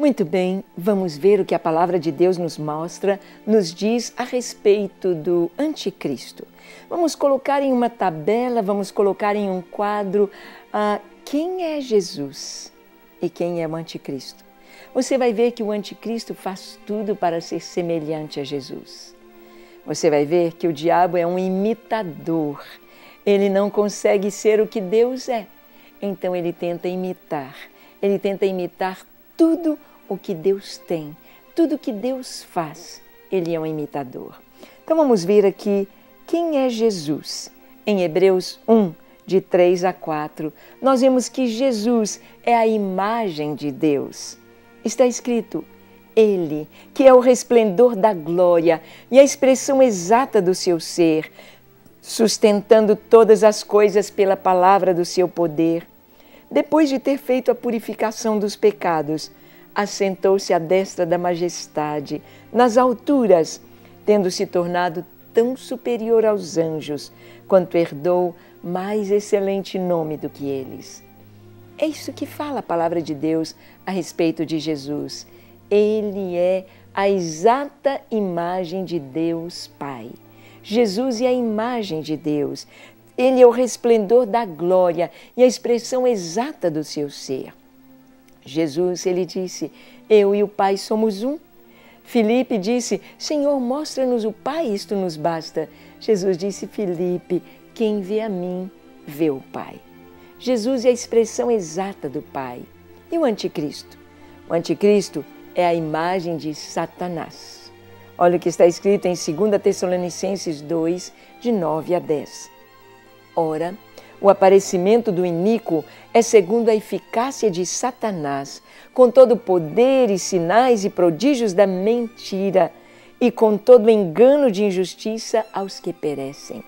Muito bem, vamos ver o que a palavra de Deus nos mostra, nos diz a respeito do anticristo. Vamos colocar em uma tabela, vamos colocar em um quadro quem é Jesus e quem é o anticristo. Você vai ver que o anticristo faz tudo para ser semelhante a Jesus. Você vai ver que o diabo é um imitador. Ele não consegue ser o que Deus é. Então ele tenta imitar. Ele tenta imitar tudo o que Deus tem, tudo o que Deus faz. Ele é um imitador. Então vamos ver aqui quem é Jesus. Em Hebreus 1, de 3 a 4, nós vemos que Jesus é a imagem de Deus. Está escrito: Ele, que é o resplendor da glória e a expressão exata do seu ser, sustentando todas as coisas pela palavra do seu poder. Depois de ter feito a purificação dos pecados, assentou-se à destra da majestade, nas alturas, tendo se tornado tão superior aos anjos, quanto herdou mais excelente nome do que eles. É isso que fala a palavra de Deus a respeito de Jesus. Ele é a exata imagem de Deus Pai. Jesus é a imagem de Deus. Ele é o resplendor da glória e a expressão exata do seu ser. Jesus, ele disse: eu e o Pai somos um. Filipe disse: Senhor, mostra-nos o Pai, isto nos basta. Jesus disse: Filipe, quem vê a mim, vê o Pai. Jesus é a expressão exata do Pai. E o anticristo? O anticristo é a imagem de Satanás. Olha o que está escrito em 2 Tessalonicenses 2, de 9 a 10. Ora, o aparecimento do iníquo é segundo a eficácia de Satanás, com todo o poder e sinais e prodígios da mentira, e com todo o engano de injustiça aos que perecem,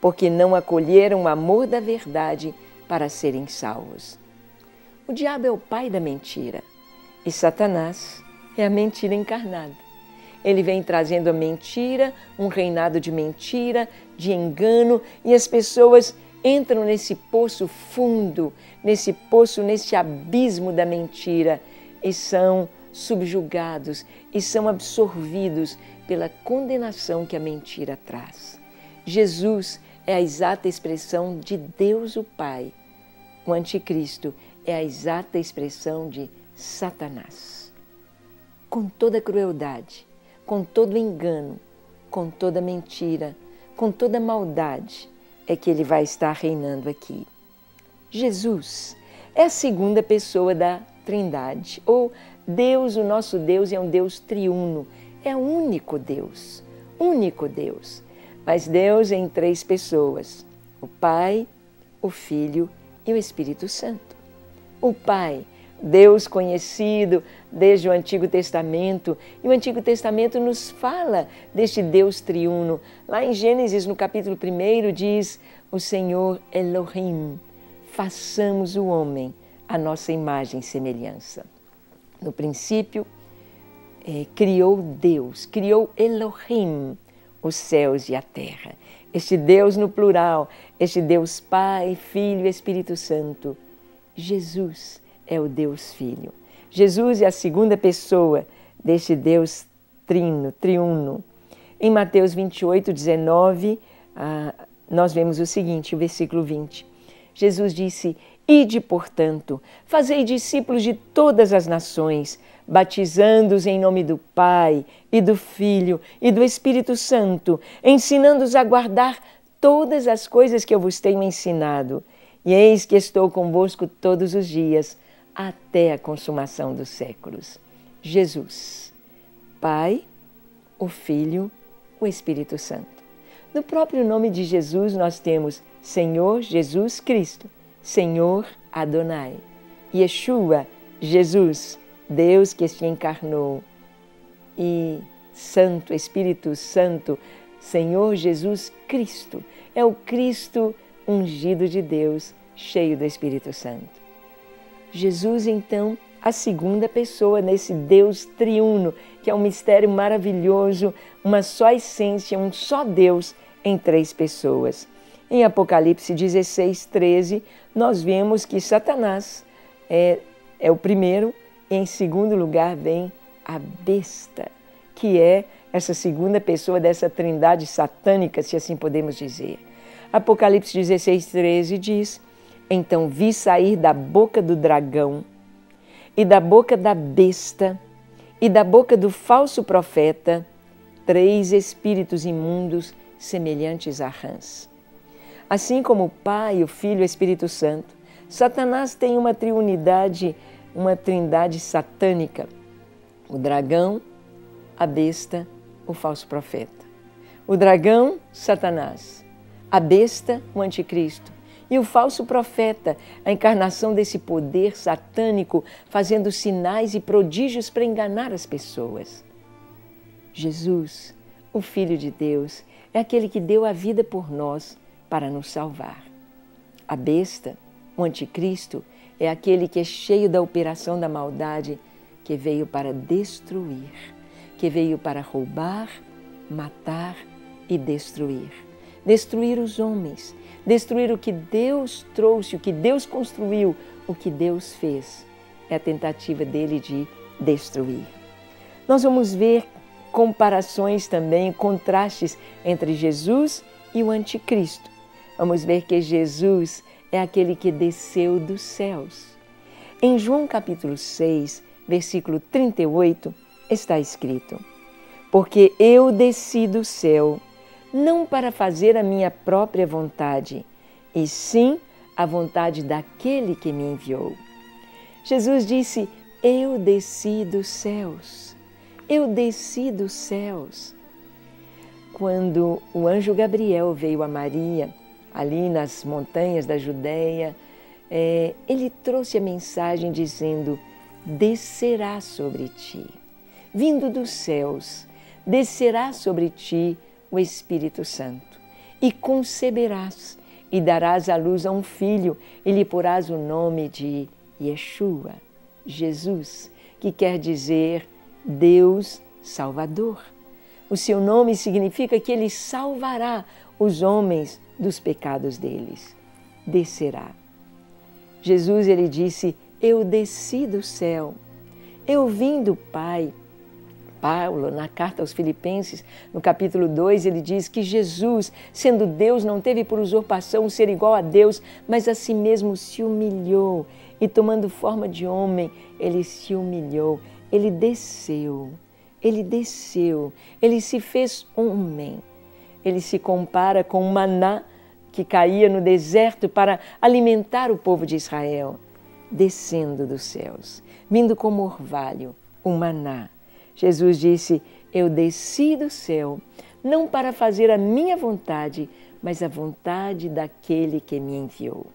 porque não acolheram o amor da verdade para serem salvos. O diabo é o pai da mentira e Satanás é a mentira encarnada. Ele vem trazendo a mentira, um reinado de mentira, de engano, e as pessoas entram nesse poço fundo, nesse abismo da mentira, e são subjugados e são absorvidos pela condenação que a mentira traz. Jesus é a exata expressão de Deus o Pai. O anticristo é a exata expressão de Satanás. Com toda crueldade, com todo engano, com toda mentira, com toda maldade, é que ele vai estar reinando aqui. Jesus é a segunda pessoa da Trindade, ou Deus, o nosso Deus, é um Deus triuno, é o único Deus, mas Deus em três pessoas: o Pai, o Filho e o Espírito Santo. O Pai, Deus conhecido desde o Antigo Testamento, e o Antigo Testamento nos fala deste Deus triuno. Lá em Gênesis, no capítulo 1, diz: o Senhor Elohim, façamos o homem à nossa imagem e semelhança. No princípio, criou Deus, criou Elohim, os céus e a terra. Este Deus no plural, este Deus Pai, Filho e Espírito Santo. Jesus é o Deus Filho. Jesus é a segunda pessoa deste Deus triuno. Em Mateus 28, 19, nós vemos o seguinte, o versículo 20. Jesus disse: ide, portanto, fazei discípulos de todas as nações, batizando-os em nome do Pai, e do Filho, e do Espírito Santo, ensinando-os a guardar todas as coisas que eu vos tenho ensinado. E eis que estou convosco todos os dias, até a consumação dos séculos. Jesus, Pai, o Filho, o Espírito Santo. No próprio nome de Jesus nós temos Senhor Jesus Cristo, Senhor Adonai, Yeshua, Jesus, Deus que se encarnou, e Santo, Espírito Santo, Senhor Jesus Cristo, é o Cristo ungido de Deus, cheio do Espírito Santo. Jesus, então, a segunda pessoa nesse Deus triuno, que é um mistério maravilhoso, uma só essência, um só Deus em três pessoas. Em Apocalipse 16, 13, nós vemos que Satanás é o primeiro E em segundo lugar vem a besta, que é essa segunda pessoa dessa trindade satânica, se assim podemos dizer. Apocalipse 16:13 diz: então vi sair da boca do dragão e da boca da besta e da boca do falso profeta 3 espíritos imundos semelhantes a rãs. Assim como o Pai, o Filho e o Espírito Santo, Satanás tem uma triunidade, uma trindade satânica: o dragão, a besta, o falso profeta. O dragão, Satanás. A besta, o anticristo. E o falso profeta, a encarnação desse poder satânico, fazendo sinais e prodígios para enganar as pessoas. Jesus, o Filho de Deus, é aquele que deu a vida por nós para nos salvar. A besta, o anticristo, é aquele que é cheio da operação da maldade, que veio para destruir, que veio para roubar, matar e destruir. Destruir os homens, destruir o que Deus trouxe, o que Deus construiu, o que Deus fez. É a tentativa dele de destruir. Nós vamos ver comparações também, contrastes entre Jesus e o anticristo. Vamos ver que Jesus é aquele que desceu dos céus. Em João capítulo 6, versículo 38, está escrito: porque eu desci do céu, não para fazer a minha própria vontade, e sim a vontade daquele que me enviou. Jesus disse: eu desci dos céus, eu desci dos céus. Quando o anjo Gabriel veio a Maria, ali nas montanhas da Judéia, ele trouxe a mensagem dizendo: descerá sobre ti, vindo dos céus, descerá sobre ti o Espírito Santo, e conceberás, e darás à luz a um filho, e lhe porás o nome de Yeshua, Jesus, que quer dizer Deus Salvador. O seu nome significa que ele salvará os homens dos pecados deles. Descerá. Jesus, ele disse: eu desci do céu, eu vim do Pai. Paulo, na carta aos Filipenses, no capítulo 2, ele diz que Jesus, sendo Deus, não teve por usurpação o ser igual a Deus, mas a si mesmo se humilhou e, tomando forma de homem, ele se humilhou, ele desceu, ele se fez homem. Ele se compara com o maná que caía no deserto para alimentar o povo de Israel, descendo dos céus, vindo como orvalho, o maná. Jesus disse: eu desci do céu, não para fazer a minha vontade, mas a vontade daquele que me enviou.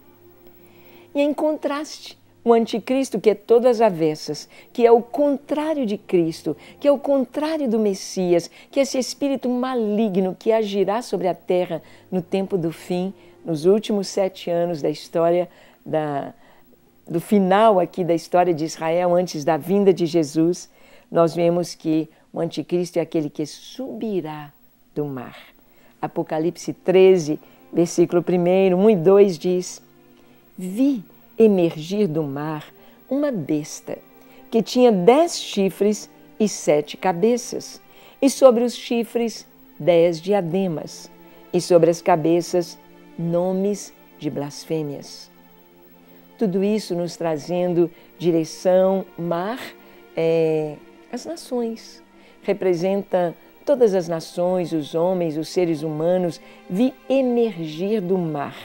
E em contraste, o anticristo, que é todas avessas, que é o contrário de Cristo, que é o contrário do Messias, que é esse espírito maligno que agirá sobre a terra no tempo do fim, nos últimos 7 anos da história, do final aqui da história de Israel, antes da vinda de Jesus, nós vemos que o anticristo é aquele que subirá do mar. Apocalipse 13, versículo 1, 1 e 2 diz: vi emergir do mar uma besta que tinha 10 chifres e 7 cabeças, e sobre os chifres 10 diademas, e sobre as cabeças nomes de blasfêmias. Tudo isso nos trazendo direção, mar, as nações. Representa todas as nações, os homens, os seres humanos. Vi emergir do mar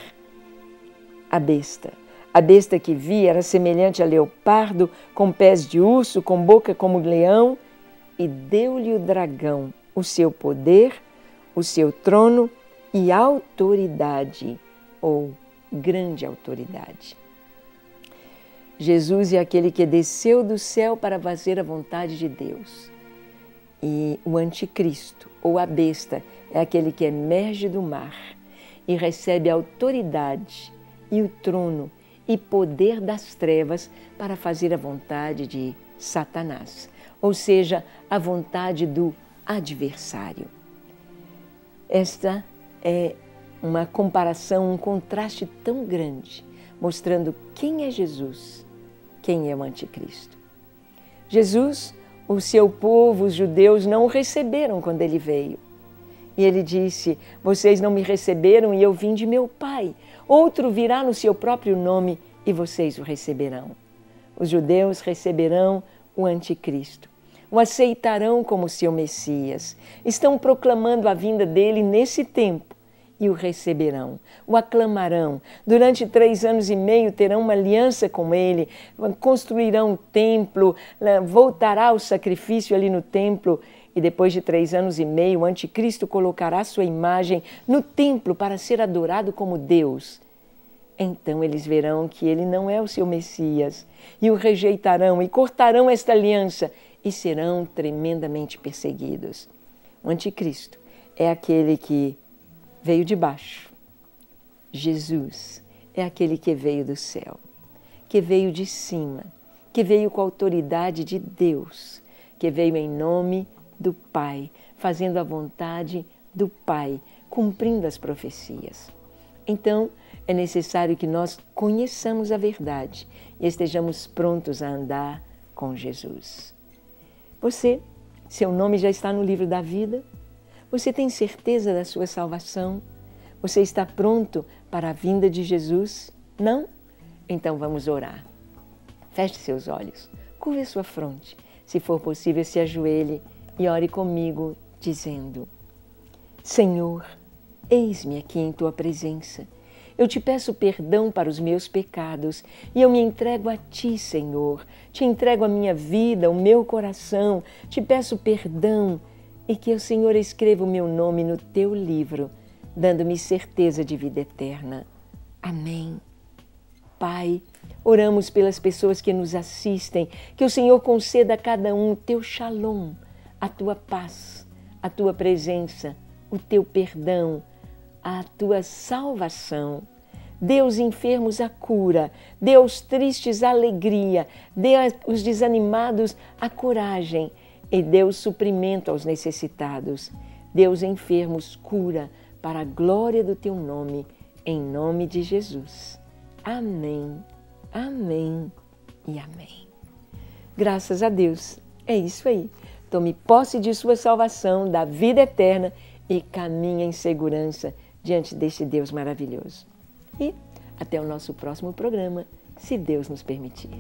a besta. A besta que vi era semelhante a leopardo, com pés de urso, com boca como leão, e deu-lhe o dragão o seu poder, o seu trono e autoridade, ou grande autoridade. Jesus é aquele que desceu do céu para fazer a vontade de Deus. E o anticristo, ou a besta, é aquele que emerge do mar e recebe a autoridade e o trono e poder das trevas para fazer a vontade de Satanás, ou seja, a vontade do adversário. Esta é uma comparação, um contraste tão grande, mostrando quem é Jesus, quem é o anticristo. Jesus, o seu povo, os judeus, não o receberam quando ele veio. E ele disse: vocês não me receberam e eu vim de meu Pai. Outro virá no seu próprio nome e vocês o receberão. Os judeus receberão o anticristo, o aceitarão como seu Messias, estão proclamando a vinda dele nesse tempo e o receberão, o aclamarão. Durante 3 anos e meio terão uma aliança com ele, construirão um templo, voltará o sacrifício ali no templo e depois de 3 anos e meio o anticristo colocará sua imagem no templo para ser adorado como Deus. Então eles verão que ele não é o seu Messias e o rejeitarão e cortarão esta aliança e serão tremendamente perseguidos. O anticristo é aquele que veio de baixo. Jesus é aquele que veio do céu, que veio de cima, que veio com a autoridade de Deus, que veio em nome do Pai, fazendo a vontade do Pai, cumprindo as profecias. Então, é necessário que nós conheçamos a verdade e estejamos prontos a andar com Jesus. Você, seu nome já está no livro da vida? Você tem certeza da sua salvação? Você está pronto para a vinda de Jesus? Não? Então vamos orar. Feche seus olhos, curve a sua fronte. Se for possível, se ajoelhe e ore comigo, dizendo: Senhor, eis-me aqui em Tua presença. Eu te peço perdão para os meus pecados e eu me entrego a Ti, Senhor. Te entrego a minha vida, o meu coração. Te peço perdão e que o Senhor escreva o meu nome no Teu livro, dando-me certeza de vida eterna. Amém. Pai, oramos pelas pessoas que nos assistem, que o Senhor conceda a cada um o Teu shalom, a Tua paz, a Tua presença, o Teu perdão, a Tua salvação. Dê aos enfermos a cura, dê aos tristes a alegria, dê aos desanimados a coragem e dê o suprimento aos necessitados. Dê aos enfermos cura para a glória do Teu nome, em nome de Jesus. Amém, amém e amém. Graças a Deus, é isso aí. Tome posse de sua salvação, da vida eterna e caminhe em segurança diante deste Deus maravilhoso. E até o nosso próximo programa, se Deus nos permitir.